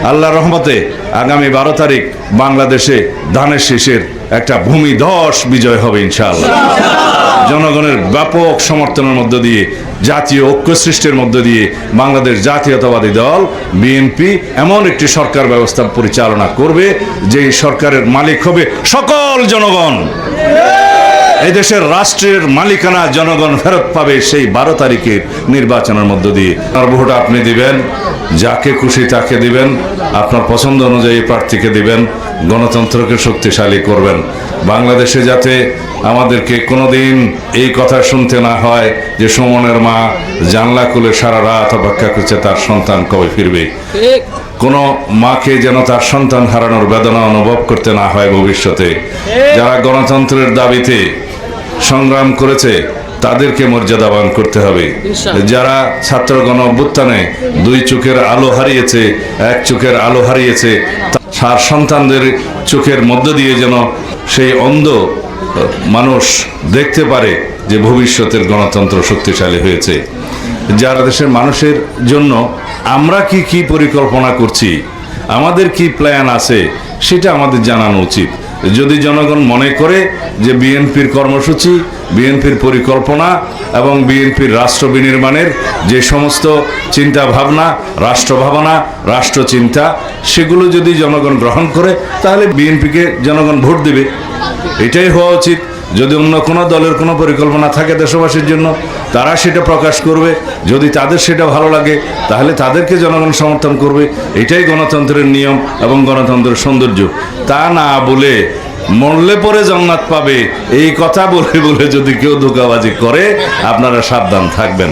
আল্লাহর রহমতে আগামী 12 তারিখ বাংলাদেশে ধানের শীষের একটা ভূমিধস বিজয় হবে ইনশাআল্লাহ। জনগণের ব্যাপক সমর্থনের মধ্য দিয়ে, জাতীয় ঐক্য সৃষ্টির মধ্য দিয়ে বাংলাদেশ জাতীয়তাবাদী দল বিএনপি এমন একটি সরকার ব্যবস্থা পরিচালনা করবে যে সরকারের মালিক হবে সকল জনগণ। এই দেশের রাষ্ট্রের মালিকানা জনগণ ফেরত পাবে সেই 12 তারিখের নির্বাচনের মধ্য দিয়ে। আর ভোট আপনি দিবেন, যাকে খুশি তাকে দিবেন, আপনার পছন্দ অনুযায়ী প্রার্থীকে দিবেন, গণতন্ত্রকে শক্তিশালী করবেন। বাংলাদেশে যাতে আমাদেরকে কোনোদিন এই কথা শুনতে না হয় যে সুমনের মা জানলা খুলে সারা রাত অপেক্ষা করছে তার সন্তান কবে ফিরবে। কোনো মাকে যেন তার সন্তান হারানোর বেদনা অনুভব করতে না হয় ভবিষ্যতে। যারা গণতন্ত্রের দাবিতে সংগ্রাম করেছে তাদেরকে মর্যাদাবান করতে হবে। যারা ছাত্র গণ অভ্যুত্থানে 2 চোখের আলো হারিয়েছে, 1 চোখের আলো হারিয়েছে, তার সন্তানদের চোখের মধ্য দিয়ে যেন সেই অন্ধ মানুষ দেখতে পারে যে ভবিষ্যতের গণতন্ত্র শক্তিশালী হয়েছে। যারা দেশের মানুষের জন্য আমরা কি পরিকল্পনা করছি, আমাদের কি প্ল্যান আছে, সেটা আমাদের জানানো উচিত। যদি জনগণ মনে করে যে বিএনপির কর্মসূচি, বিএনপির পরিকল্পনা এবং বিএনপির রাষ্ট্র বিনির্মাণের যে সমস্ত চিন্তা ভাবনা, রাষ্ট্র ভাবনা, রাষ্ট্র চিন্তা, সেগুলো যদি জনগণ গ্রহণ করে তাহলে বিএনপিকে জনগণ ভোট দেবে। এটাই হওয়া উচিত। যদি অন্য কোনো দলের কোনো পরিকল্পনা থাকে দেশবাসীর জন্য, তারা সেটা প্রকাশ করবে। যদি তাদের সেটা ভালো লাগে তাহলে তাদেরকে জনগণ সমর্থন করবে। এটাই গণতন্ত্রের নিয়ম এবং গণতন্ত্রের সৌন্দর্য। তা না বলে মরলে পরে জান্নাত পাবে এই কথা বলে বলে যদি কেউ ধোঁকাবাজি করে, আপনারা সাবধান থাকবেন।